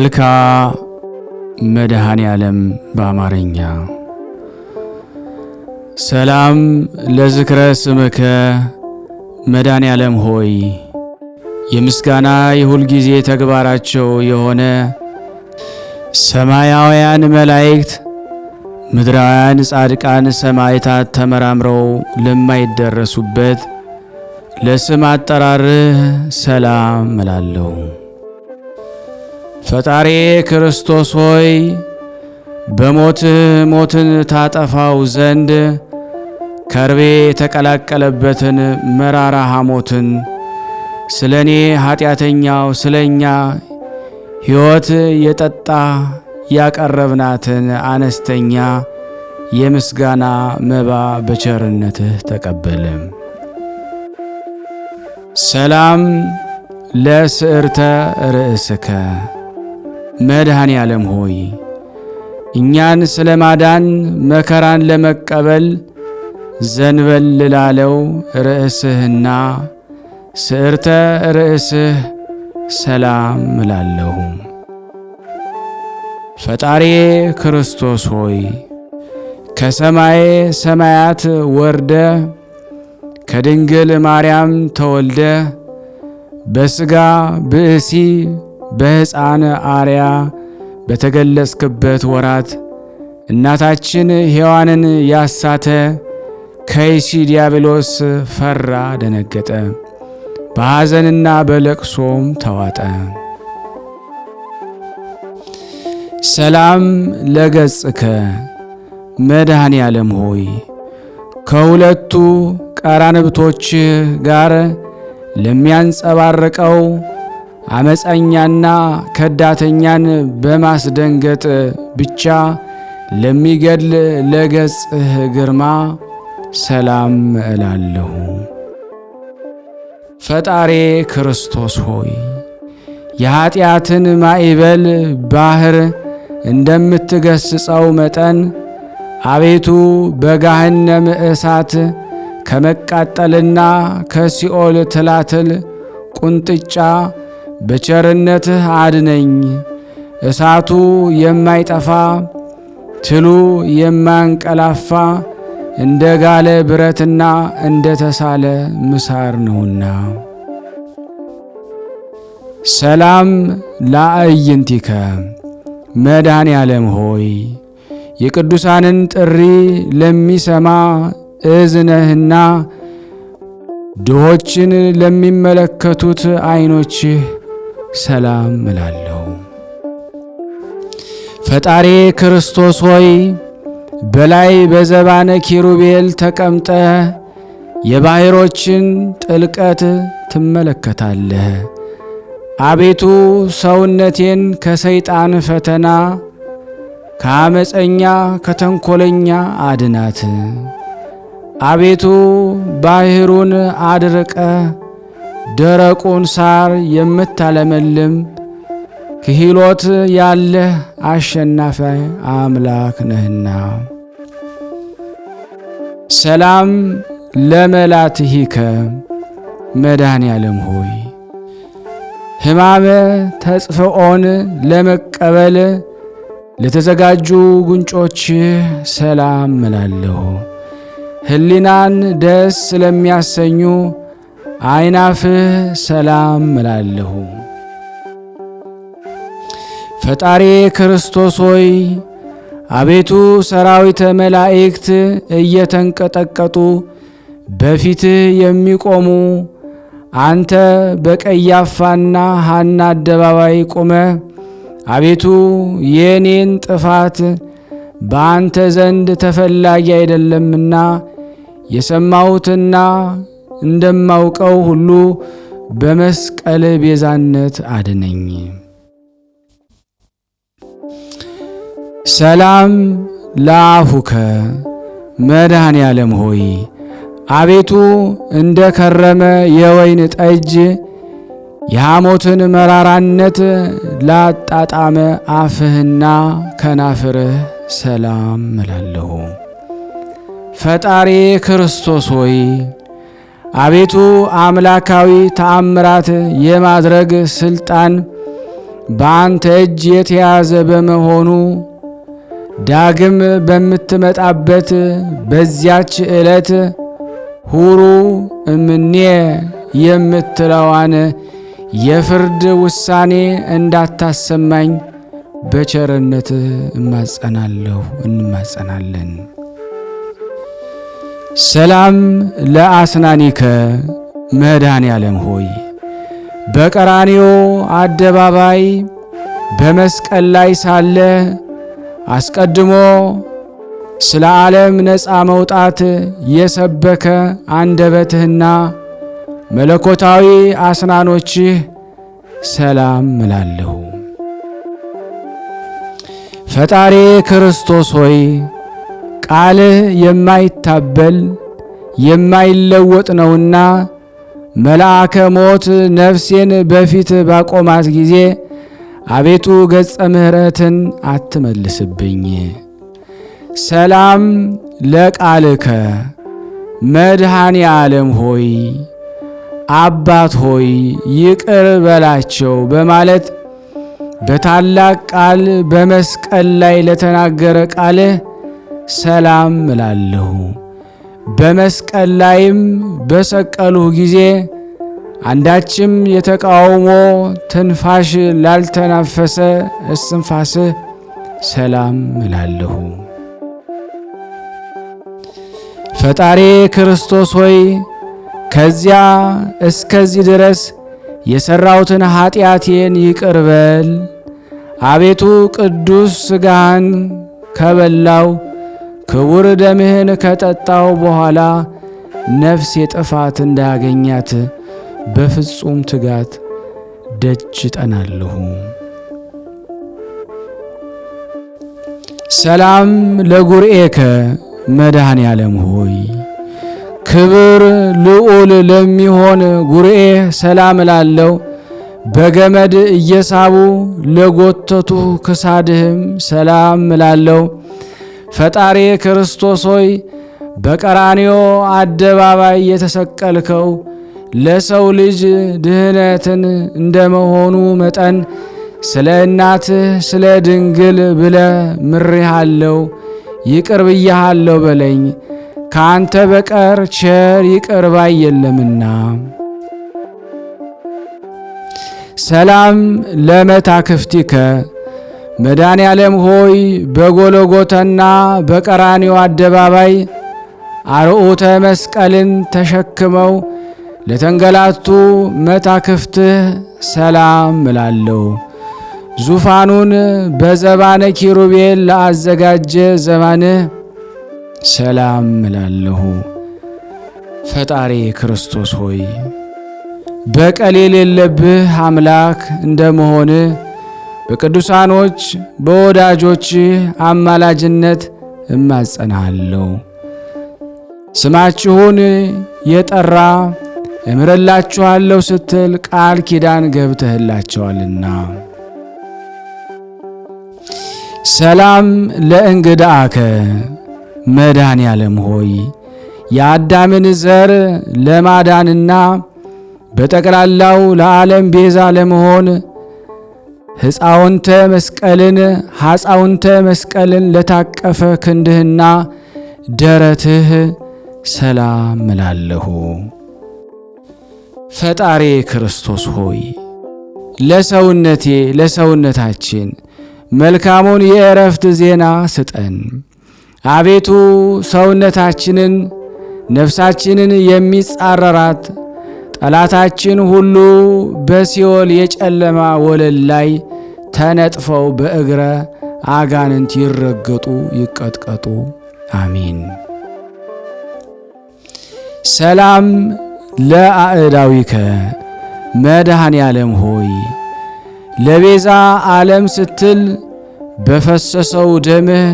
መልካ መድኃኔ ዓለም በአማርኛ። ሰላም ለዝክረ ስምከ መድኃኔ ዓለም ሆይ የምስጋና የሁል ጊዜ ተግባራቸው የሆነ ሰማያውያን መላእክት ምድራውያን ጻድቃን ሰማዕታት ተመራምረው ለማይደረሱበት ለስም አጠራርህ ሰላም እላለሁ። ፈጣሪ ክርስቶስ ሆይ በሞትህ ሞትን ታጠፋው ዘንድ ከርቤ የተቀላቀለበትን መራራ ሐሞትን ስለኔ ኃጢአተኛው ስለኛ ሕይወት የጠጣ ያቀረብናትን አነስተኛ የምስጋና መባ በቸርነትህ ተቀበል። ሰላም ለስዕርተ ርእስከ መድኃኔ ዓለም ሆይ እኛን ስለ ማዳን መከራን ለመቀበል ዘንበል ላለው ርእስህና ስዕርተ ርእስህ ሰላም እላለሁ። ፈጣሪ ክርስቶስ ሆይ ከሰማይ ሰማያት ወርደ ከድንግል ማርያም ተወልደ በሥጋ ብእሲ በሕፃን አርያ በተገለጽክበት ወራት እናታችን ሔዋንን ያሳተ ከይሲ ዲያብሎስ ፈራ፣ ደነገጠ፣ በሐዘንና በለቅሶም ተዋጠ። ሰላም ለገጽከ መድኃኔ ዓለም ሆይ ከሁለቱ ቀራንብቶች ጋር ለሚያንጸባርቀው አመፀኛና ከዳተኛን በማስደንገጥ ብቻ ለሚገድል ለገጽህ ግርማ ሰላም እላለሁ። ፈጣሪ ክርስቶስ ሆይ የኀጢአትን ማዕበል ባሕር እንደምትገስጸው መጠን አቤቱ በገሃነመ እሳት ከመቃጠልና ከሲኦል ትላትል ቁንጥጫ በቸርነትህ አድነኝ። እሳቱ የማይጠፋ ትሉ የማያንቀላፋ እንደ ጋለ ብረትና እንደ ተሳለ ምሳር ነውና። ሰላም ለአዕይንቲከ መድኃኔ ዓለም ሆይ የቅዱሳንን ጥሪ ለሚሰማ እዝነህና ድሆችን ለሚመለከቱት ዐይኖችህ ሰላም እላለሁ። ፈጣሪ ክርስቶስ ሆይ በላይ በዘባነ ኪሩቤል ተቀምጠ የባሕሮችን ጥልቀት ትመለከታለህ። አቤቱ ሰውነቴን ከሰይጣን ፈተና ከአመፀኛ ከተንኰለኛ አድናት። አቤቱ ባሕሩን አድርቀ ደረቁን ሳር የምታለመልም ክህሎት ያለህ አሸናፊ አምላክ ነህና። ሰላም ለመላትሂከ መድኃኔ ዓለም ሆይ ሕማመ ተጽፍዖን ለመቀበል ለተዘጋጁ ጉንጮችህ ሰላም እላለሁ። ሕሊናን ደስ ስለሚያሰኙ አይናፍህ ሰላም እላለሁ። ፈጣሪ ክርስቶስ ሆይ አቤቱ ሰራዊተ መላእክት እየተንቀጠቀጡ በፊትህ የሚቆሙ አንተ በቀያፋና ሐና አደባባይ ቆመ አቤቱ የኔን ጥፋት በአንተ ዘንድ ተፈላጊ አይደለምና የሰማሁትና እንደማውቀው ሁሉ በመስቀል ቤዛነት አድነኝ። ሰላም ለአፉከ መድኃኔ ዓለም ሆይ አቤቱ እንደ ከረመ የወይን ጠጅ የሐሞትን መራራነት ላጣጣመ አፍህና ከናፍርህ ሰላም እላለሁ። ፈጣሪ ክርስቶስ ሆይ አቤቱ አምላካዊ ተአምራት የማድረግ ስልጣን በአንተ እጅ የተያዘ በመሆኑ ዳግም በምትመጣበት በዚያች ዕለት ሁሩ እምኔ የምትለዋን የፍርድ ውሳኔ እንዳታሰማኝ በቸርነት እንማጸናለን። ሰላም ለአስናኒከ መድኃኔ ዓለም ሆይ በቀራንዮ አደባባይ በመስቀል ላይ ሳለ አስቀድሞ ስለ ዓለም ነፃ መውጣት የሰበከ አንደበትህና መለኮታዊ አስናኖችህ ሰላም እላለሁ። ፈጣሪ ክርስቶስ ሆይ ቃልህ የማይታበል የማይለወጥ ነውና መልአከ ሞት ነፍሴን በፊት ባቆማት ጊዜ አቤቱ ገጸ ምሕረትን አትመልስብኝ። ሰላም ለቃልከ መድኃኔ ዓለም ሆይ አባት ሆይ ይቅር በላቸው በማለት በታላቅ ቃል በመስቀል ላይ ለተናገረ ቃልህ ሰላም እላለሁ። በመስቀል ላይም በሰቀሉህ ጊዜ አንዳችም የተቃውሞ ትንፋሽ ላልተናፈሰ እስትንፋስህ ሰላም እላለሁ። ፈጣሪ ክርስቶስ ሆይ ከዚያ እስከዚህ ድረስ የሠራሁትን ኀጢአቴን ይቅር በል። አቤቱ ቅዱስ ሥጋህን ከበላው ክቡር ደምህን ከጠጣው በኋላ ነፍሴ ጥፋት እንዳያገኛት በፍጹም ትጋት ደጅ ጠናለሁ። ሰላም ለጉርኤከ መድኃኔ ዓለም ሆይ ክብር ልዑል ለሚሆን ጉርኤ ሰላም እላለሁ። በገመድ እየሳቡ ለጎተቱ ክሳድህም ሰላም እላለሁ። ፈጣሪ ክርስቶስ ሆይ በቀራንዮ አደባባይ የተሰቀልከው ለሰው ልጅ ድህነትን እንደመሆኑ መጠን ስለ እናትህ ስለ ድንግል ብለ ምሬሃለሁ፣ ይቅር ብያሃለሁ በለኝ። ከአንተ በቀር ቸር ይቅር ባይ የለምና። ሰላም ለመታክፍቲከ መድኃኔ ዓለም ሆይ በጎልጎታና በቀራንዮ አደባባይ አርዑተ መስቀልን ተሸክመው ለተንገላቱ መታክፍትህ ሰላም እላለሁ። ዙፋኑን በዘባነ ኪሩቤል ለአዘጋጀ ዘባንህ ሰላም እላለሁ። ፈጣሪ ክርስቶስ ሆይ በቀል የሌለብህ አምላክ እንደመሆንህ በቅዱሳኖች በወዳጆች አማላጅነት እማጸናለሁ። ስማችሁን የጠራ እምረላችኋለሁ ስትል ቃል ኪዳን ገብተህላቸዋልና። ሰላም ለእንግዳከ መድኃኔ ዓለም ሆይ የአዳምን ዘር ለማዳንና በጠቅላላው ለዓለም ቤዛ ለመሆን ሐፃውንተ መስቀልን ለታቀፈ ክንድህና ደረትህ ሰላም እላለሁ። ፈጣሪ ክርስቶስ ሆይ ለሰውነታችን መልካሙን የእረፍት ዜና ስጠን። አቤቱ ሰውነታችንን ነፍሳችንን የሚጻረራት ጠላታችን ሁሉ በሲኦል የጨለማ ወለል ላይ ተነጥፈው በእግረ አጋንንት ይረገጡ ይቀጥቀጡ። አሜን። ሰላም ለአእዳዊከ መድኃኔ ዓለም ሆይ ለቤዛ ዓለም ስትል በፈሰሰው ደምህ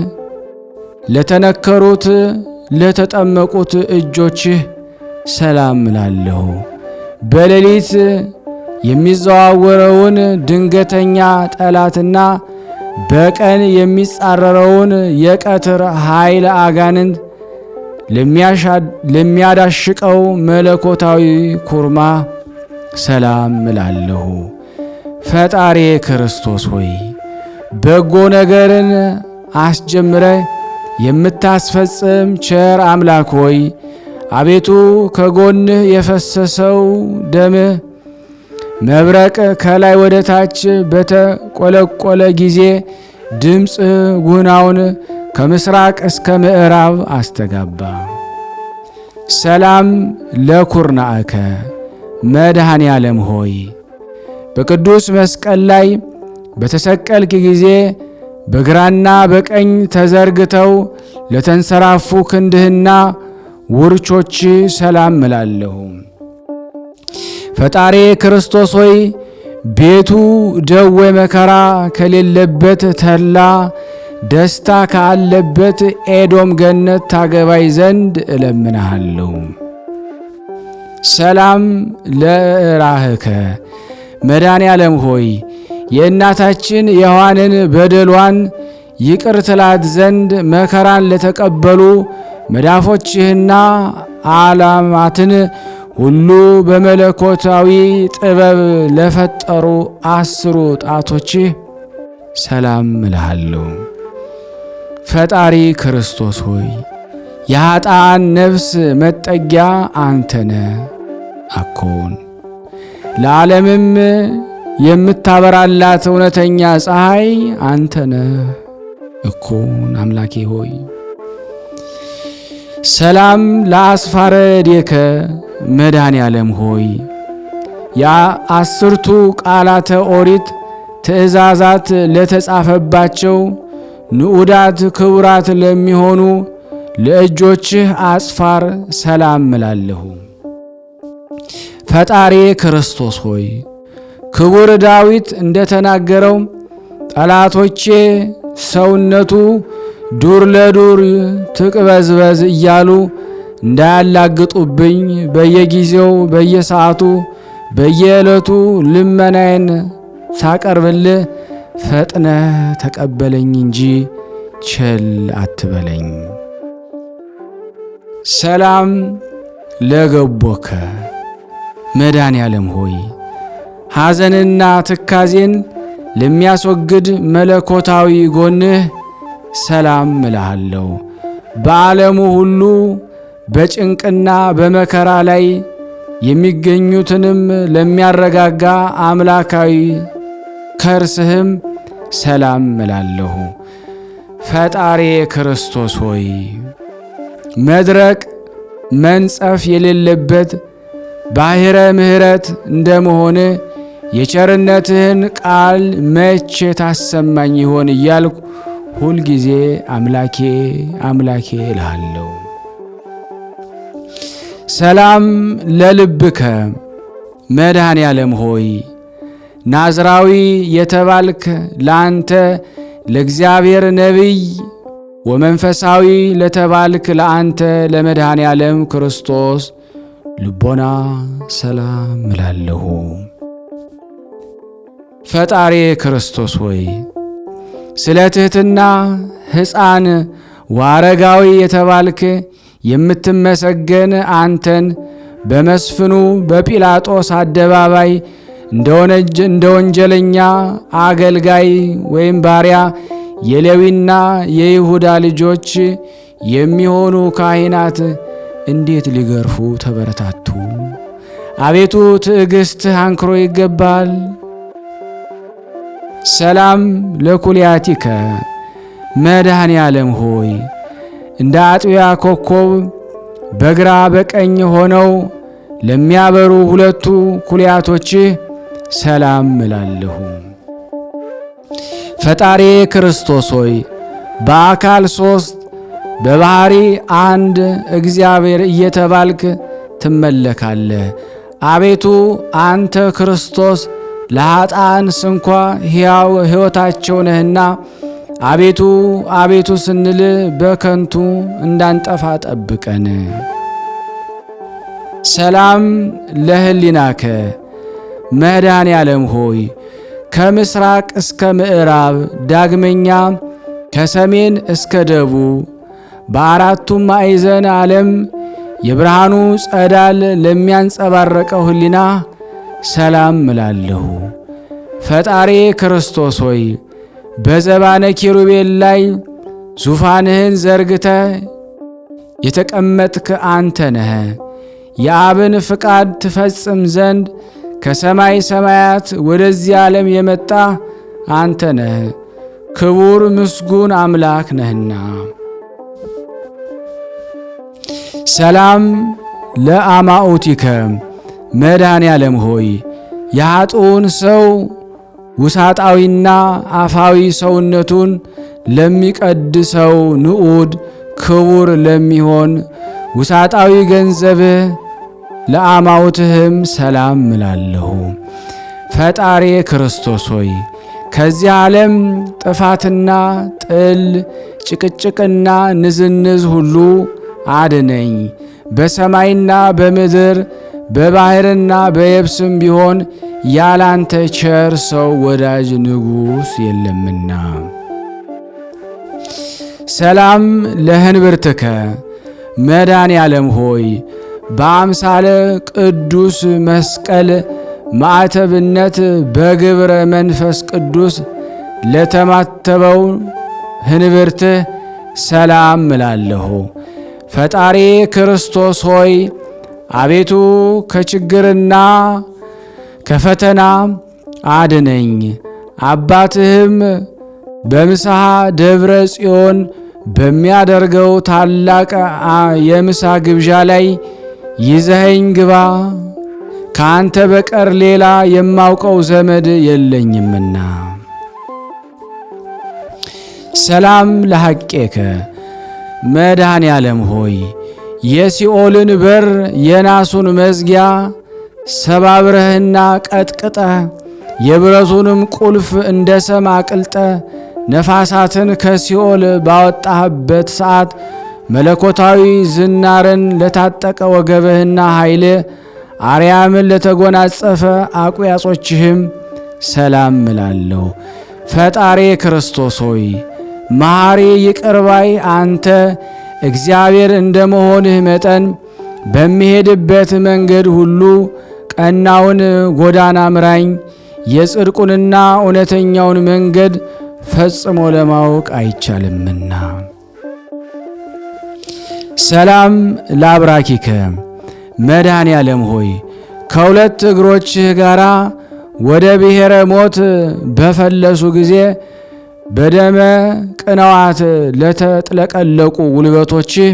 ለተነከሩት ለተጠመቁት እጆችህ ሰላም እላለሁ። በሌሊት የሚዘዋወረውን ድንገተኛ ጠላትና በቀን የሚጻረረውን የቀትር ኃይል አጋንንት ለሚያዳሽቀው መለኮታዊ ኩርማ ሰላም እላለሁ። ፈጣሪ ክርስቶስ ሆይ በጎ ነገርን አስጀምረ የምታስፈጽም ቸር አምላክ ሆይ አቤቱ ከጎንህ የፈሰሰው ደምህ መብረቅ ከላይ ወደ ታች በተቆለቆለ ጊዜ ድምፅ ጉናውን ከምስራቅ እስከ ምዕራብ አስተጋባ። ሰላም ለኩርናእከ መድኃኔ ዓለም ሆይ በቅዱስ መስቀል ላይ በተሰቀልክ ጊዜ በግራና በቀኝ ተዘርግተው ለተንሰራፉ ክንድህና ውርቾች ሰላም እላለሁ። ፈጣሪ ክርስቶስ ሆይ ቤቱ ደዌ መከራ ከሌለበት ተድላ ደስታ ካለበት ኤዶም ገነት ታገባይ ዘንድ እለምንሃለሁ። ሰላም ለራህከ መድኃኔ ዓለም ሆይ የእናታችን የሔዋንን በደሏን ይቅር ትላት ዘንድ መከራን ለተቀበሉ መዳፎችህና ዓላማትን ሁሉ በመለኮታዊ ጥበብ ለፈጠሩ 10 ጣቶችህ ሰላም እልሃለሁ። ፈጣሪ ክርስቶስ ሆይ የኃጥአን ነፍስ መጠጊያ አንተነ አኮን ለዓለምም የምታበራላት እውነተኛ ፀሐይ አንተነ እኮን አምላኬ ሆይ ሰላም ለአስፋረ ዴከ መድኃኔ ዓለም ሆይ የ10ቱ ቃላተ ኦሪት ትእዛዛት ለተጻፈባቸው ንዑዳት ክቡራት ለሚሆኑ ለእጆችህ አጽፋር ሰላም እላለሁ። ፈጣሪ ክርስቶስ ሆይ ክቡር ዳዊት እንደተናገረው ጠላቶቼ ሰውነቱ ዱር ለዱር ትቅበዝበዝ እያሉ እንዳያላግጡብኝ በየጊዜው በየሰዓቱ በየዕለቱ ልመናዬን ሳቀርብልህ ፈጥነ ተቀበለኝ እንጂ ቸል አትበለኝ። ሰላም ለገቦከ መድኃኔ ዓለም ሆይ ሐዘንና ትካዜን ለሚያስወግድ መለኮታዊ ጎንህ ሰላም እልሃለሁ። በዓለሙ ሁሉ በጭንቅና በመከራ ላይ የሚገኙትንም ለሚያረጋጋ አምላካዊ ከርስህም ሰላም እላለሁ። ፈጣሪ ክርስቶስ ሆይ መድረቅ መንጸፍ የሌለበት ባሕረ ምሕረት እንደመሆን የቸርነትህን ቃል መቼ ታሰማኝ ይሆን እያልኩ ሁልጊዜ አምላኬ አምላኬ እልሃለሁ። ሰላም ለልብከ መድኃኔ ዓለም ሆይ ናዝራዊ የተባልክ ለአንተ ለእግዚአብሔር ነቢይ ወመንፈሳዊ ለተባልክ ለአንተ ለመድኃኔ ዓለም ክርስቶስ ልቦና ሰላም እላለሁ። ፈጣሪ ክርስቶስ ሆይ ስለ ትሕትና ሕፃን ወአረጋዊ የተባልክ የምትመሰገን አንተን በመስፍኑ በጲላጦስ አደባባይ እንደ ወንጀለኛ አገልጋይ ወይም ባሪያ የሌዊና የይሁዳ ልጆች የሚሆኑ ካህናት እንዴት ሊገርፉ ተበረታቱ? አቤቱ ትዕግሥትህ አንክሮ ይገባል። ሰላም ለኩልያቲከ መድኃኔ ዓለም ሆይ እንደ አጥቢያ ኮከብ በግራ በቀኝ ሆነው ለሚያበሩ 2 ኩልያቶችህ ሰላም እላለሁ። ፈጣሪ ክርስቶስ ሆይ በአካል 3 በባህሪ 1 እግዚአብሔር እየተባልክ ትመለካለህ። አቤቱ አንተ ክርስቶስ ለኃጥአን ስንኳ ሕያው ሕይወታቸው ነህና አቤቱ አቤቱ ስንል በከንቱ እንዳንጠፋ ጠብቀን። ሰላም ለህሊናከ መድኃኔ ዓለም ሆይ ከምስራቅ እስከ ምዕራብ ዳግመኛ ከሰሜን እስከ ደቡብ በአራቱም ማዕዘን ዓለም የብርሃኑ ጸዳል ለሚያንጸባረቀው ህሊና ሰላም እላለሁ። ፈጣሪ ክርስቶስ ሆይ በዘባነ ኪሩቤል ላይ ዙፋንህን ዘርግተ የተቀመጥክ አንተ ነህ። የአብን ፍቃድ ትፈጽም ዘንድ ከሰማይ ሰማያት ወደዚህ ዓለም የመጣ አንተ ነህ። ክቡር ምስጉን አምላክ ነህና። ሰላም ለአማኡቲከ መድኃኔ ዓለም ሆይ የኃጥኡን ሰው ውሳጣዊና አፋዊ ሰውነቱን ለሚቀድሰው ንዑድ ክቡር ለሚሆን ውሳጣዊ ገንዘብህ ለአማውትህም ሰላም እላለሁ። ፈጣሪ ክርስቶስ ሆይ ከዚህ ዓለም ጥፋትና ጥል፣ ጭቅጭቅና ንዝንዝ ሁሉ አድነኝ። በሰማይና በምድር በባሕርና በየብስም ቢሆን ያላንተ ቸር ሰው ወዳጅ ንጉሥ የለምና። ሰላም ለህንብርትከ መድኃኔ ዓለም ሆይ በአምሳለ ቅዱስ መስቀል ማዕተብነት በግብረ መንፈስ ቅዱስ ለተማተበው ህንብርትህ ሰላም እላለሁ። ፈጣሪ ክርስቶስ ሆይ አቤቱ ከችግርና ከፈተና አድነኝ። አባትህም በምስሐ ደብረ ጽዮን በሚያደርገው ታላቅ የምሳ ግብዣ ላይ ይዘኸኝ ግባ። ከአንተ በቀር ሌላ የማውቀው ዘመድ የለኝምና። ሰላም ለሐቄከ መድኃኔ ዓለም ሆይ የሲኦልን በር የናሱን መዝጊያ ሰባብረህና ቀጥቅጠህ የብረቱንም ቁልፍ እንደ ሰም አቅልጠህ ነፋሳትን ከሲኦል ባወጣህበት ሰዓት መለኮታዊ ዝናርን ለታጠቀ ወገብህና ኃይል አርያምን ለተጎናጸፈ አቁያጾችህም ሰላም እላለሁ። ፈጣሪ ክርስቶስ ሆይ መሐሪ ይቅርባይ አንተ እግዚአብሔር እንደመሆንህ መጠን በሚሄድበት መንገድ ሁሉ ቀናውን ጎዳና ምራኝ። የጽድቁንና እውነተኛውን መንገድ ፈጽሞ ለማወቅ አይቻልምና። ሰላም ለአብራኪከ መድኃኔ ዓለም ሆይ ከሁለት እግሮችህ ጋር ወደ ብሔረ ሞት በፈለሱ ጊዜ በደመ ቅንዋት ለተጥለቀለቁ ጉልበቶችህ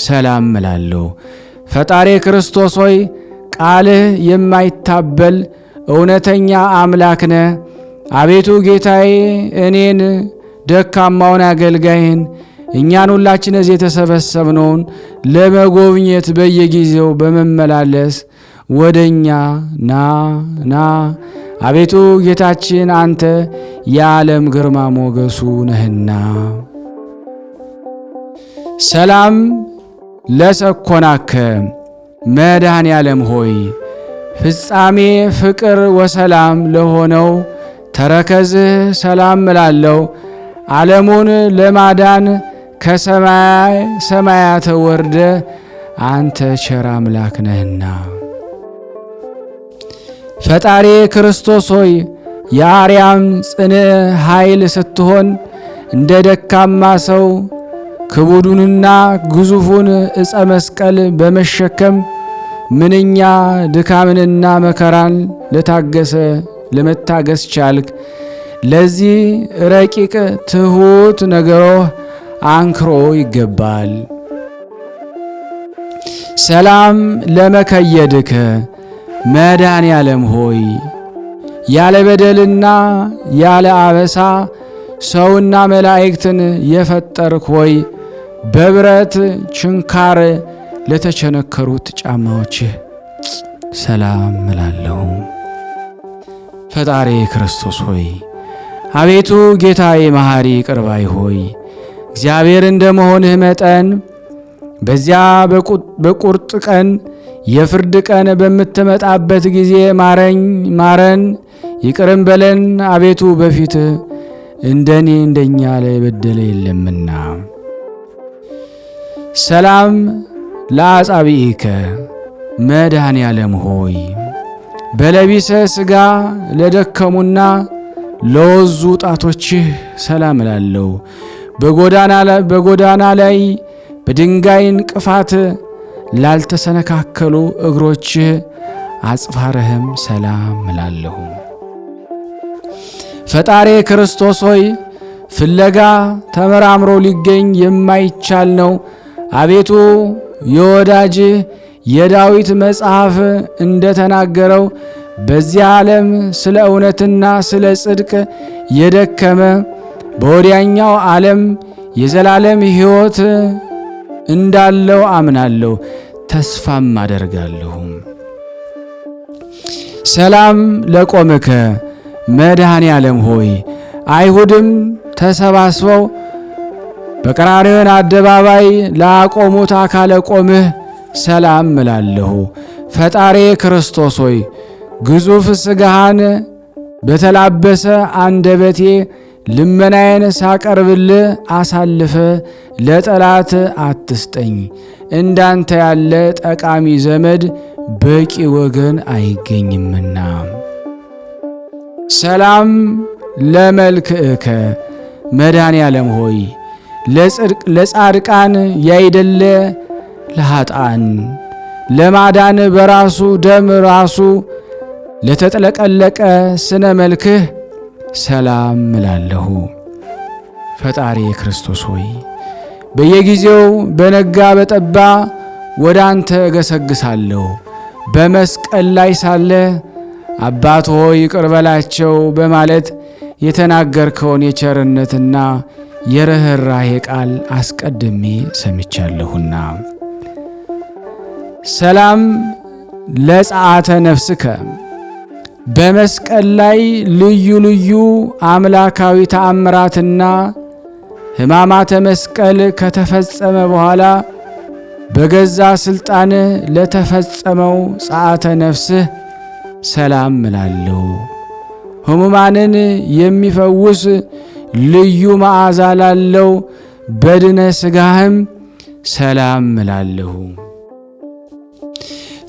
ሰላም እላለሁ። ፈጣሪ ክርስቶስ ሆይ ቃልህ የማይታበል እውነተኛ አምላክ ነህ። አቤቱ ጌታዬ እኔን ደካማውን አገልጋይህን እኛን ሁላችን እዚህ የተሰበሰብነውን ለመጎብኘት በየጊዜው በመመላለስ ወደኛ ና አቤቱ ጌታችን አንተ የዓለም ግርማ ሞገሱ ነህና። ሰላም ለሰኮናከ መድኃኔ ዓለም ሆይ ፍጻሜ ፍቅር ወሰላም ለሆነው ተረከዝህ ሰላም እላለሁ። ዓለሙን ለማዳን ከሰማይ ሰማያት ወርደ አንተ ቸር አምላክ ነህና። ፈጣሪ ክርስቶስ ሆይ የአርያም ጽንዕ ኃይል ስትሆን እንደ ደካማ ሰው ክቡዱንና ግዙፉን ዕፀ መስቀል በመሸከም ምንኛ ድካምንና መከራን ለመታገስ ቻልክ። ለዚህ ረቂቅ ትሑት ነገሮህ አንክሮ ይገባል። ሰላም ለመከየድከ መድኃኔ ዓለም ሆይ ያለ በደልና ያለ አበሳ ሰውና መላእክትን የፈጠርክ ሆይ በብረት ችንካር ለተቸነከሩት ጫማዎችህ ሰላም እላለሁ። ፈጣሪ ክርስቶስ ሆይ አቤቱ ጌታዬ መሐሪ ቅርባይ ሆይ እግዚአብሔር እንደመሆንህ መጠን በዚያ በቁርጥ ቀን የፍርድ ቀን በምትመጣበት ጊዜ ማረን ይቅርም በለን። አቤቱ በፊት እንደኛ ላይ በደለ የለምና። ሰላም ለአጻብዒከ መድኃኔ ዓለም ሆይ በለቢሰ ሥጋ ለደከሙና ለወዙ ጣቶችህ ሰላም እላለሁ። በጎዳና ላይ በድንጋይ እንቅፋት ላልተሰነካከሉ እግሮችህ አጽፋርህም ሰላም እላለሁ። ፈጣሪ ክርስቶስ ሆይ ፍለጋ ተመራምሮ ሊገኝ የማይቻል ነው። አቤቱ የወዳጅህ የዳዊት መጽሐፍ እንደተናገረው በዚህ ዓለም ስለ እውነትና ስለ ጽድቅ የደከመ በወዲያኛው ዓለም የዘላለም ሕይወት እንዳለው አምናለሁ፣ ተስፋም አደርጋለሁ። ሰላም ለቆምከ መድኃኔ ዓለም ሆይ አይሁድም ተሰባስበው በቀራንዮን አደባባይ ላቆሙት አካለ ቆምህ ሰላም እላለሁ። ፈጣሪ ክርስቶስ ሆይ ግዙፍ ሥጋህን በተላበሰ አንደበቴ ልመናዬን ሳቀርብልህ አሳልፈ ለጠላት አትስጠኝ። እንዳንተ ያለ ጠቃሚ ዘመድ በቂ ወገን አይገኝምና። ሰላም ለመልክዕከ መድኃኔ ዓለም ሆይ ለጻድቃን ያይደለ ለኃጥአን ለማዳን በራሱ ደም ራሱ ለተጥለቀለቀ ስነ መልክህ ሰላም እላለሁ። ፈጣሪ ክርስቶስ ሆይ በየጊዜው በነጋ በጠባ ወደ አንተ እገሰግሳለሁ። በመስቀል ላይ ሳለ አባት ሆይ ይቅር በላቸው በማለት የተናገርከውን የቸርነትና የርኅራኄ ቃል አስቀድሜ ሰምቻለሁና። ሰላም ለጸአተ ነፍስከ በመስቀል ላይ ልዩ ልዩ አምላካዊ ተአምራትና ሕማማተ መስቀል ከተፈጸመ በኋላ በገዛ ሥልጣን ለተፈጸመው ጸአተ ነፍስህ ሰላም እላለሁ። ሕሙማንን የሚፈውስ ልዩ መዓዛ ላለው በድነ ሥጋህም ሰላም እላለሁ።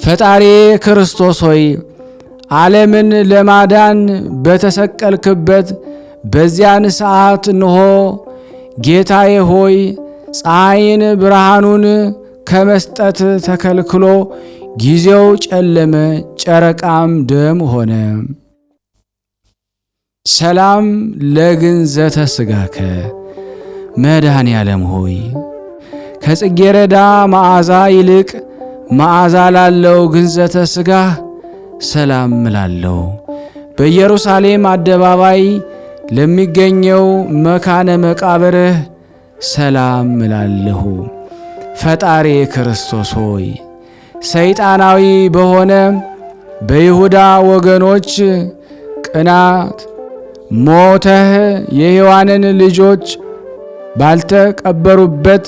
ፈጣሪ ክርስቶስ ሆይ ዓለምን ለማዳን በተሰቀልክበት በዚያን ሰዓት እንሆ ጌታዬ ሆይ ፀሐይን ብርሃኑን ከመስጠት ተከልክሎ ጊዜው ጨለመ፣ ጨረቃም ደም ሆነ። ሰላም ለግንዘተ ሥጋከ መድኃኔ ዓለም ሆይ ከጽጌረዳ መዓዛ ይልቅ መዓዛ ላለው ግንዘተ ሥጋህ ሰላም እላለሁ። በኢየሩሳሌም አደባባይ ለሚገኘው መካነ መቃብርህ ሰላም እላለሁ። ፈጣሪ ክርስቶስ ሆይ ሰይጣናዊ በሆነ በይሁዳ ወገኖች ቅናት ሞተህ የሔዋንን ልጆች ባልተቀበሩበት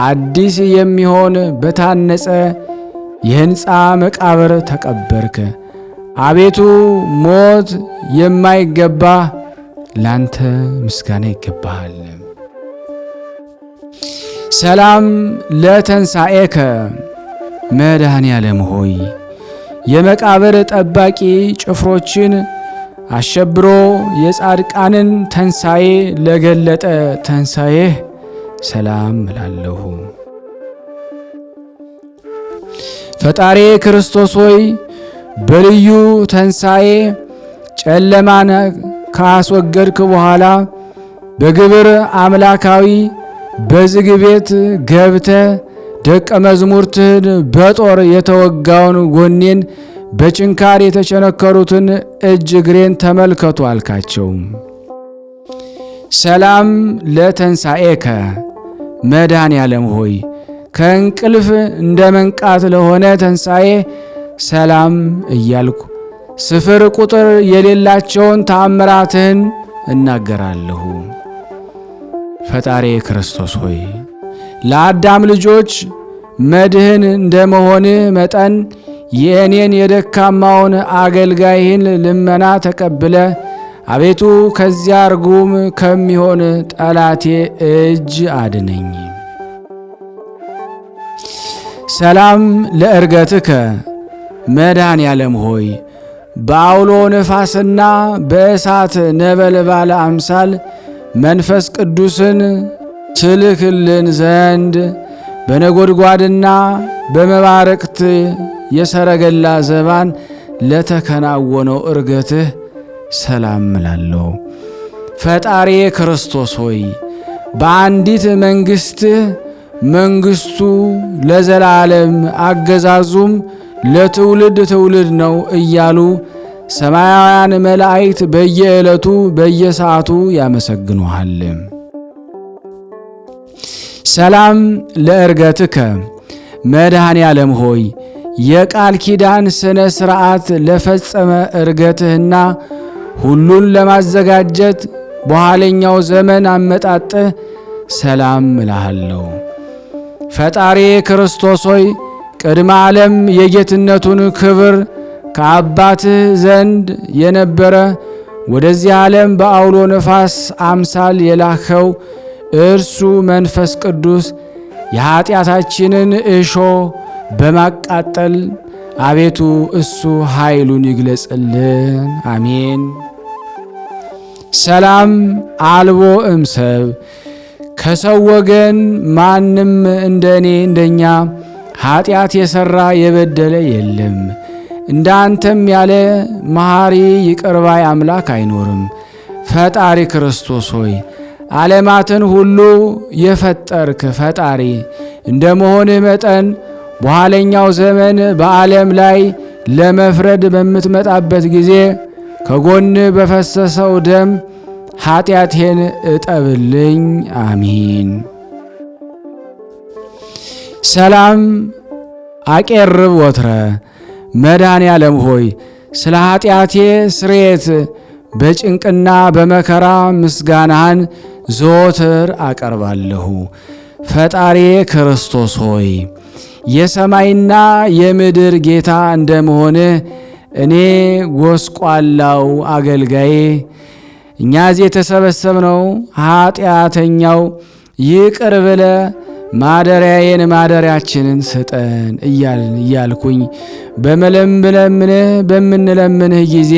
አዲስ የሚሆን በታነጸ የሕንፃ መቃብር ተቀበርክ። አቤቱ ሞት የማይገባ ላንተ ምስጋና ይገባሃል። ሰላም ለተንሣኤከ መድኃኔ ዓለም ሆይ የመቃብር ጠባቂ ጭፍሮችን አሸብሮ የጻድቃንን ተንሣኤ ለገለጠ ተንሣኤህ ሰላም እላለሁ። ፈጣሪ ክርስቶስ ሆይ በልዩ ተንሣኤ ጨለማን ካስወገድክ በኋላ በግብር አምላካዊ በዝግ ቤት ገብተ ደቀ መዝሙርትህን በጦር የተወጋውን ጎኔን በጭንካር የተቸነከሩትን እጅ እግሬን ተመልከቱ አልካቸው። ሰላም ለተንሣኤከ መድኃኔ ዓለም ሆይ ከእንቅልፍ እንደ መንቃት ለሆነ ተንሣኤ ሰላም እያልኩ ስፍር ቁጥር የሌላቸውን ተአምራትህን እናገራለሁ። ፈጣሪ ክርስቶስ ሆይ ለአዳም ልጆች መድህን እንደመሆንህ መጠን የእኔን የደካማውን አገልጋይህን ልመና ተቀብለ አቤቱ ከዚያ ርጉም ከሚሆን ጠላቴ እጅ አድነኝ። ሰላም ለእርገትከ መድኃኔ ዓለም ሆይ በአውሎ ነፋስና በእሳት ነበልባል አምሳል መንፈስ ቅዱስን ትልክልን ዘንድ በነጎድጓድና በመባረቅት የሰረገላ ዘባን ለተከናወነው እርገትህ ሰላም እላለሁ። ፈጣሪ ክርስቶስ ሆይ በአንዲት መንግሥትህ መንግሥቱ ለዘላለም አገዛዙም ለትውልድ ትውልድ ነው እያሉ ሰማያውያን መላእክት በየዕለቱ በየሰዓቱ ያመሰግኑሃል። ሰላም ለእርገትከ መድኃኔ ዓለም ሆይ የቃል ኪዳን ሥነ ሥርዓት ለፈጸመ እርገትህና ሁሉን ለማዘጋጀት በኋለኛው ዘመን አመጣጥህ ሰላም እልሃለሁ። ፈጣሪ ክርስቶስ ሆይ ቅድመ ዓለም የጌትነቱን ክብር ከአባትህ ዘንድ የነበረ ወደዚህ ዓለም በአውሎ ነፋስ አምሳል የላከው እርሱ መንፈስ ቅዱስ የኀጢአታችንን እሾ በማቃጠል አቤቱ እሱ ኃይሉን ይግለጽልን። አሜን። ሰላም አልቦ እምሰብ ከሰው ወገን ማንም እንደኔ እንደኛ ኀጢአት የሠራ የበደለ የለም። እንዳንተም ያለ መሐሪ ይቅርባይ አምላክ አይኖርም። ፈጣሪ ክርስቶስ ሆይ ዓለማትን ሁሉ የፈጠርክ ፈጣሪ እንደመሆንህ መጠን በኋለኛው ዘመን በዓለም ላይ ለመፍረድ በምትመጣበት ጊዜ ከጎንህ በፈሰሰው ደም ኀጢአቴን እጠብልኝ። አሚን። ሰላም አቄርብ ወትረ መድኃኔ ዓለም ሆይ ስለ ኀጢአቴ ስርየት በጭንቅና በመከራ ምስጋናህን ዘወትር አቀርባለሁ። ፈጣሪ ክርስቶስ ሆይ የሰማይና የምድር ጌታ እንደመሆንህ እኔ ጎስቋላው አገልጋዬ እኛ እዚህ የተሰበሰብነው ኀጢአተኛው ይቅር ብለ ማደሪያዬን ማደሪያችንን ስጠን እያልኩኝ በምንለምንህ ጊዜ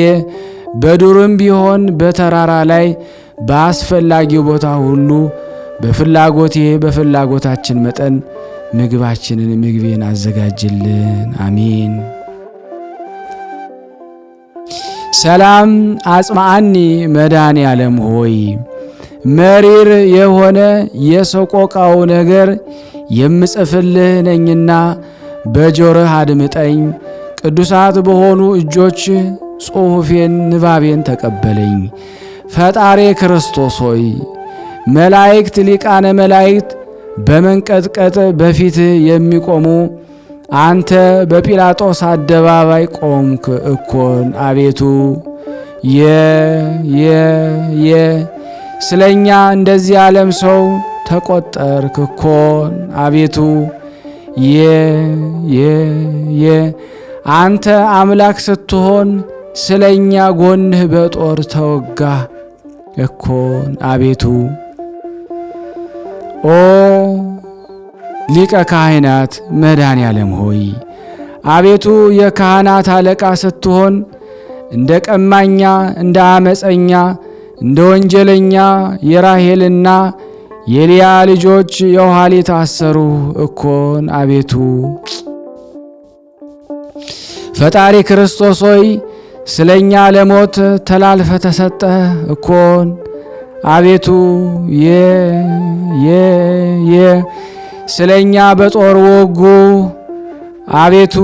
በዱርም ቢሆን በተራራ ላይ በአስፈላጊው ቦታ ሁሉ በፍላጎታችን መጠን ምግቤን አዘጋጅልን። አሜን። ሰላም አጽማአኒ መድኃኔ ዓለም ሆይ መሪር የሆነ የሰቆቃው ነገር የምጽፍልህ ነኝና በጆሮህ አድምጠኝ። ቅዱሳት በሆኑ እጆች ጽሑፌን ንባቤን ተቀበለኝ። ፈጣሪ ክርስቶስ ሆይ መላእክት ሊቃነ መላእክት በመንቀጥቀጥ በፊትህ የሚቆሙ አንተ በጲላጦስ አደባባይ ቆምክ እኮን አቤቱ ስለኛ እንደዚህ ዓለም ሰው ተቆጠርክ እኮን አቤቱ አንተ አምላክ ስትሆን ስለኛ ጎንህ በጦር ተወጋ እኮን አቤቱ ኦ ሊቀ ካህናት መድኃኔ ዓለም ሆይ አቤቱ የካህናት አለቃ ስትሆን እንደ ቀማኛ እንደ አመፀኛ እንደ ወንጀለኛ የራሔልና የልያ ልጆች የኋሊት ታሰሩ እኮን አቤቱ ፈጣሪ ክርስቶስ ሆይ ስለኛ ለሞት ተላልፈ ተሰጠህ እኮን አቤቱ ስለኛ በጦር ወጉ አቤቱ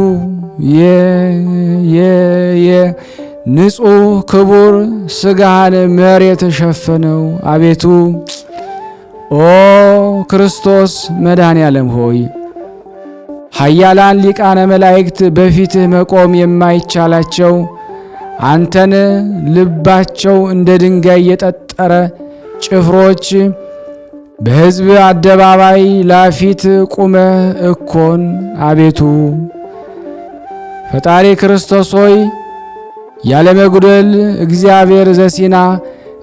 ንጹሕ ክቡር ሥጋህን መሬት ሸፈነው አቤቱ ኦ ክርስቶስ መድኃኔ ዓለም ሆይ ኃያላን ሊቃነ መላእክት በፊትህ መቆም የማይቻላቸው አንተን ልባቸው እንደ ድንጋይ የጠጠረ ጭፍሮች በሕዝብ አደባባይ ላፊት ቁመህ እኮን አቤቱ ፈጣሪ ክርስቶስ ሆይ ያለመጉደል እግዚአብሔር ዘሲና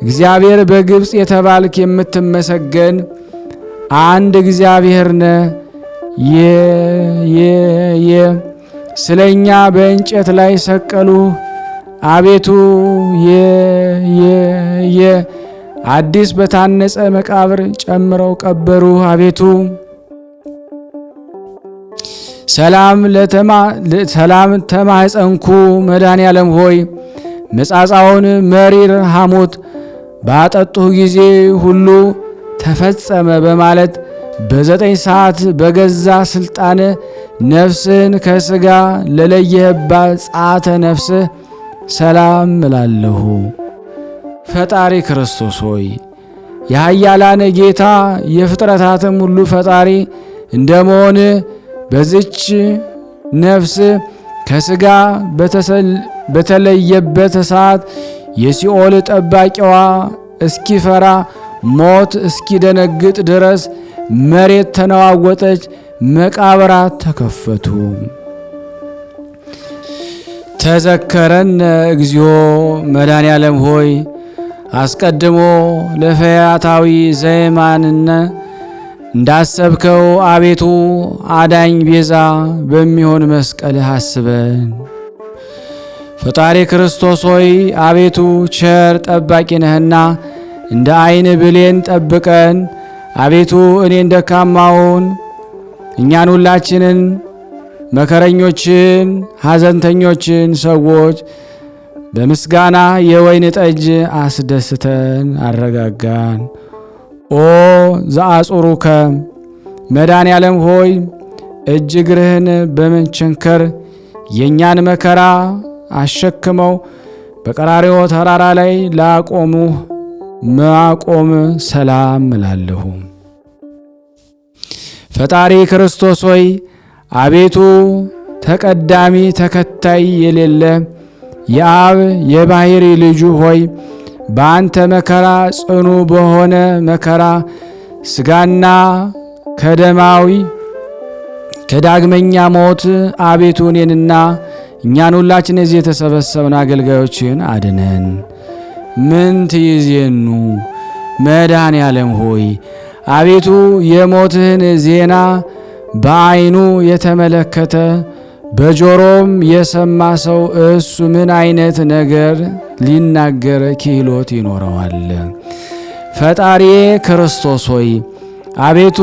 እግዚአብሔር በግብፅ የተባልክ የምትመሰገን አንድ እግዚአብሔር ነህ። ስለኛ በእንጨት ላይ ሰቀሉህ አቤቱ አዲስ በታነጸ መቃብር ጨምረው ቀበሩ። አቤቱ ሰላም ተማጸንኩ። መድኃኔ ዓለም ሆይ መጻጻውን መሪር ሐሞት ባጠጡህ ጊዜ ሁሉ ተፈጸመ በማለት በ9 ሰዓት በገዛ ስልጣን ነፍስን ከሥጋ ለለየህባት ጸአተ ነፍስህ ሰላም እላለሁ። ፈጣሪ ክርስቶስ ሆይ የኃያላን ጌታ የፍጥረታትም ሁሉ ፈጣሪ እንደመሆን በዚች ነፍስ ከሥጋ በተለየበት ሰዓት የሲኦል ጠባቂዋ እስኪፈራ ሞት እስኪደነግጥ ድረስ መሬት ተነዋወጠች፣ መቃብራት ተከፈቱ። ተዘከረን እግዚኦ መድኃኔ ዓለም ሆይ አስቀድሞ ለፈያታዊ ዘየማንነ እንዳሰብከው አቤቱ አዳኝ ቤዛ በሚሆን መስቀልህ አስበን። ፈጣሪ ክርስቶስ ሆይ አቤቱ ቸር ጠባቂ ነህና እንደ ዓይን ብሌን ጠብቀን። አቤቱ እኔን ደካማውን እኛን ሁላችንን መከረኞችን ሐዘንተኞችን ሰዎች በምስጋና የወይን ጠጅ አስደስተን አረጋጋን። ኦ ዘአጽሩከ መድኃኔ ዓለም ሆይ እጅ እግርህን በመቸንከር የእኛን መከራ አሸክመው በቀራርዮ ተራራ ላይ ላቆሙህ ማቆም ሰላም እላለሁ። ፈጣሪ ክርስቶስ ሆይ አቤቱ ተቀዳሚ ተከታይ የሌለ የአብ የባሕሪ ልጁ ሆይ በአንተ መከራ ጽኑ በሆነ መከራ ሥጋና ከደማዊ ከዳግመኛ ሞት አቤቱ እኔንና እኛን ሁላችን እዚህ የተሰበሰብን አገልጋዮችን አድነን። ምን ትይዜኑ መድኃኔ ዓለም ሆይ አቤቱ የሞትህን ዜና በዓይኑ የተመለከተ በጆሮም የሰማ ሰው እሱ ምን አይነት ነገር ሊናገር ክህሎት ይኖረዋል? ፈጣሪ ክርስቶስ ሆይ አቤቱ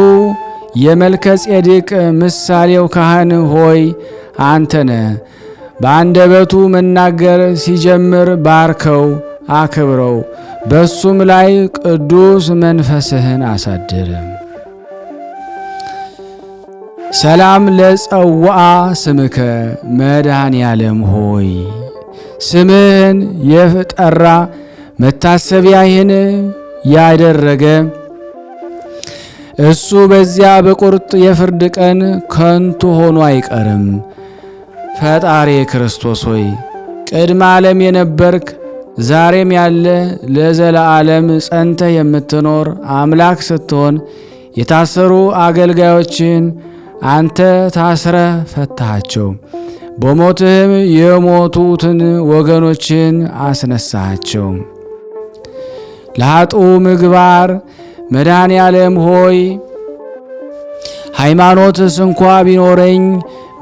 የመልከ ጼዴቅ ምሳሌው ካህን ሆይ አንተነ በአንደበቱ መናገር ሲጀምር ባርከው አክብረው፣ በሱም ላይ ቅዱስ መንፈስህን አሳድር። ሰላም ለጸዋአ ስምከ መድኃኔ ዓለም ሆይ ስምህን የጠራ መታሰቢያህን ያደረገ እሱ በዚያ በቁርጥ የፍርድ ቀን ከንቱ ሆኖ አይቀርም። ፈጣሪ ክርስቶስ ሆይ ቅድመ ዓለም የነበርክ ዛሬም ያለ ለዘላለም ጸንተህ የምትኖር አምላክ ስትሆን የታሰሩ አገልጋዮችን አንተ ታስረህ ፈታሃቸው። በሞትህም የሞቱትን ወገኖችን አስነሳሃቸው። ለኃጡ ምግባር መድኃኔ ዓለም ሆይ ሃይማኖትስ እንኳ ቢኖረኝ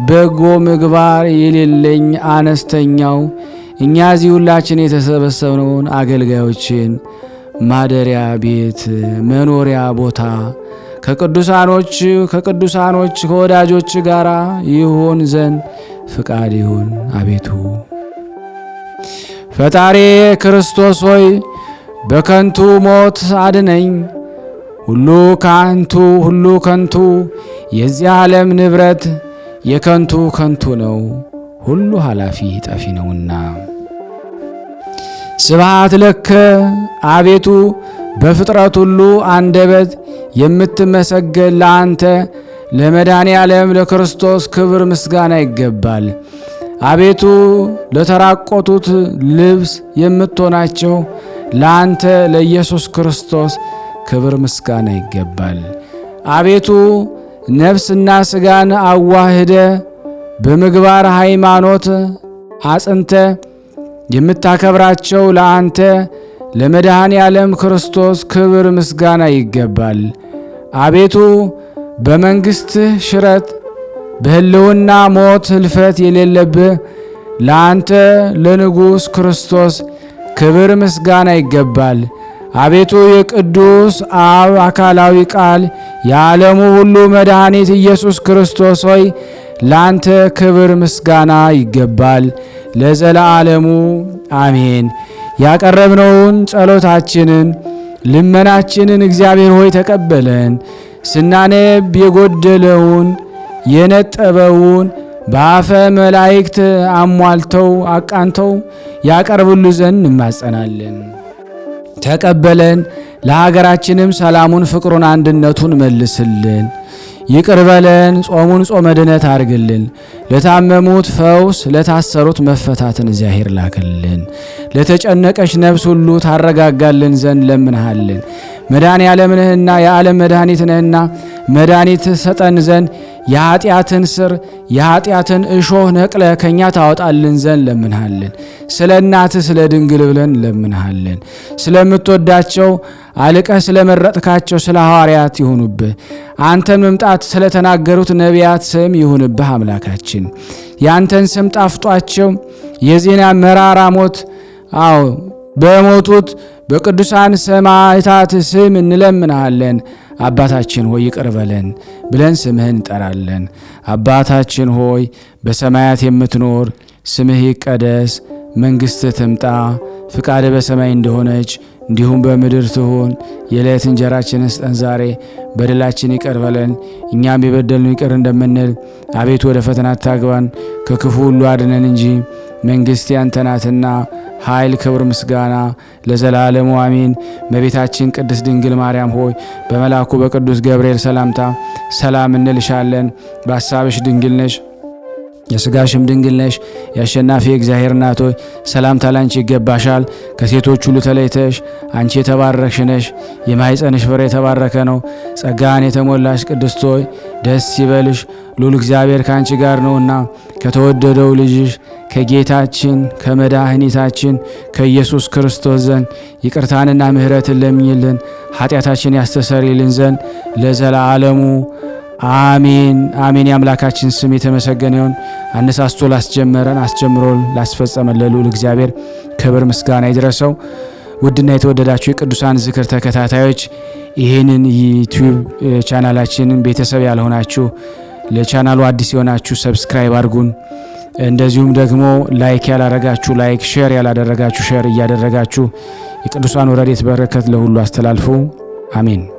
በጎ ምግባር የሌለኝ አነስተኛው እኛ እዚህ ሁላችን የተሰበሰብነውን አገልጋዮችን ማደሪያ ቤት መኖሪያ ቦታ ከቅዱሳኖች ከወዳጆች ጋር ይሆን ዘንድ ፍቃድ ይሁን። አቤቱ ፈጣሪ ክርስቶስ ሆይ በከንቱ ሞት አድነኝ። ሁሉ ከንቱ የዚህ ዓለም ንብረት የከንቱ ከንቱ ነው፣ ሁሉ ኃላፊ ጠፊ ነውና። ስብሐት ለከ አቤቱ በፍጥረት ሁሉ አንደበት የምትመሰገን ለአንተ ለመድኃኔ ዓለም ለክርስቶስ ክብር ምስጋና ይገባል። አቤቱ ለተራቆቱት ልብስ የምትሆናቸው ለአንተ ለኢየሱስ ክርስቶስ ክብር ምስጋና ይገባል። አቤቱ ነፍስና ሥጋን አዋህደ በምግባር ሃይማኖት አጽንተ የምታከብራቸው ለአንተ ለመድኃኔ ዓለም ክርስቶስ ክብር ምስጋና ይገባል። አቤቱ በመንግሥትህ ሽረት በሕልውና ሞት ህልፈት የሌለብህ ለአንተ ለንጉሥ ክርስቶስ ክብር ምስጋና ይገባል። አቤቱ የቅዱስ አብ አካላዊ ቃል የዓለሙ ሁሉ መድኃኒት ኢየሱስ ክርስቶስ ሆይ ላንተ ክብር ምስጋና ይገባል ለዘላለሙ አሜን። ያቀረብነውን ጸሎታችንን ልመናችንን እግዚአብሔር ሆይ ተቀበለን። ስናነብ የጎደለውን የነጠበውን በአፈ መላእክት አሟልተው አቃንተው ያቀርቡሉ ዘንድ እንማጸናለን። ተቀበለን። ለሀገራችንም ሰላሙን፣ ፍቅሩን፣ አንድነቱን መልስልን። ይቅር በለን። ጾሙን ጾመ ድነት አድርግልን። ለታመሙት ፈውስ፣ ለታሰሩት መፈታትን እግዚአብሔር ላክልን። ለተጨነቀች ነፍስ ሁሉ ታረጋጋልን ዘንድ ለምንሃልን። መድኃኔ ዓለም ነህና የዓለም መድኃኒት ነህና መድኃኒት ሰጠን ዘንድ የኃጢአትን ስር የኃጢአትን እሾህ ነቅለ ከኛ ታወጣልን ዘንድ ለምንሃልን። ስለ እናትህ ስለ ድንግል ብለን ለምንሃልን። ስለምትወዳቸው አልቀህ ስለመረጥካቸው ስለ ሐዋርያት ይሁንብህ። አንተን መምጣት ስለተናገሩት ነቢያት ስም ይሁንብህ። አምላካችን ያንተን ስም ጣፍጧቸው የዜና መራራ ሞት በሞቱት በቅዱሳን ሰማዕታት ስም እንለምናለን። አባታችን ሆይ ይቅር በለን ብለን ስምህን እንጠራለን። አባታችን ሆይ በሰማያት የምትኖር ስምህ ይቀደስ፣ መንግሥትህ ትምጣ፣ ፍቃድህ በሰማይ እንደሆነች እንዲሁም በምድር ትሁን። የዕለት እንጀራችንን ስጠን ዛሬ፣ በደላችን ይቅር በለን እኛም የበደልነው ይቅር እንደምንል፣ አቤቱ ወደ ፈተና አታግባን ከክፉ ሁሉ አድነን እንጂ መንግሥት ያንተ ናትና ኃይል፣ ክብር፣ ምስጋና ለዘላለሙ አሜን። እመቤታችን ቅድስት ድንግል ማርያም ሆይ በመልአኩ በቅዱስ ገብርኤል ሰላምታ ሰላም እንልሻለን። በሐሳብሽ ድንግል ነሽ፣ የሥጋሽም ድንግል ነሽ። የአሸናፊ እግዚአብሔር እናት ሆይ ሰላምታ ላንቺ ይገባሻል። ከሴቶች ሁሉ ተለይተሽ አንቺ የተባረክሽ ነሽ፣ የማኅፀንሽ ፍሬ የተባረከ ነው። ጸጋን የተሞላሽ ቅድስት ሆይ ደስ ይበልሽ፣ ሉል እግዚአብሔር ከአንቺ ጋር ነውና ከተወደደው ልጅሽ ከጌታችን ከመድኃኒታችን ከኢየሱስ ክርስቶስ ዘንድ ይቅርታንና ምሕረትን ለምኝልን ኃጢአታችን ያስተሰርይልን ዘንድ ለዘላለሙ አሜን አሜን። የአምላካችን ስም የተመሰገነ ይሁን። አነሳስቶ ላስጀመረን አስጀምሮ ላስፈጸመን ለልዑል እግዚአብሔር ክብር ምስጋና ይድረሰው። ውድና የተወደዳችሁ የቅዱሳን ዝክር ተከታታዮች ይህንን ዩቲዩብ ቻናላችንን ቤተሰብ ያልሆናችሁ ለቻናሉ አዲስ የሆናችሁ ሰብስክራይብ አድርጉን። እንደዚሁም ደግሞ ላይክ ያላደረጋችሁ ላይክ፣ ሼር ያላደረጋችሁ ሼር እያደረጋችሁ የቅዱሳን ረድኤት በረከት ለሁሉ አስተላልፉ። አሜን።